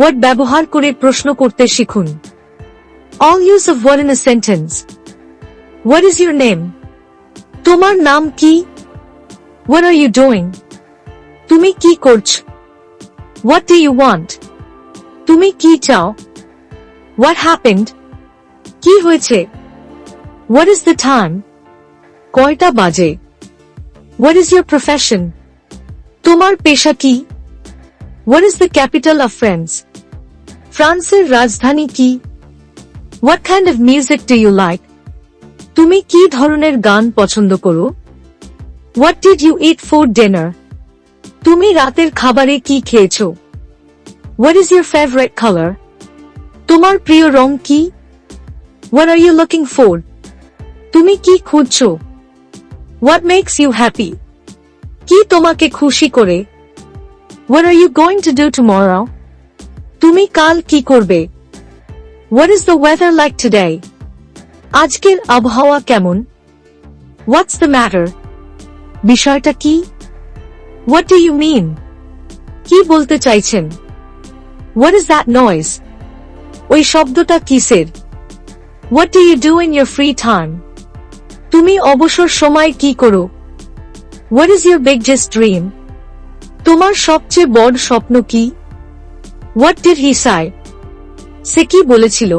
What ব্যবহার করে প্রশ্ন করতে শিখুন। All use of what in a sentence. What is your name? তোমার নাম কি? What are you doing? তুমি কি করছ? What do you want? তুমি কি চাও? What happened? কি হয়েছে? What is the time? কয়টা বাজে? What is your profession? তোমার পেশা কি? What is the capital of France? ফ্রান্সের রাজধানী কি? What kind of music do you like? তুমি কি ধরনের গান পছন্দ করো? What did you eat for dinner? তুমি রাতের খাবারে কি খেয়েছো? What is your favorite color? তোমার প্রিয় রং কি? What are you looking for? তুমি কি খুঁজছো? What makes you happy? কি তোমাকে খুশি করে? What are you going to do tomorrow? তুমি কাল কি করবে? What is the weather like today? আজকের আবহাওয়া কেমন? What's the matter? বিষয়টা কি? What do you mean? কি বলতে চাইছেন? What is that noise? ওই শব্দটা কিসের? What do you do in your free time? তুমি অবসর সময় কি করো? What is your biggest dream? তোমার সবচেয়ে বড় স্বপ্ন কি? What did he say? সে কি বলেছিল?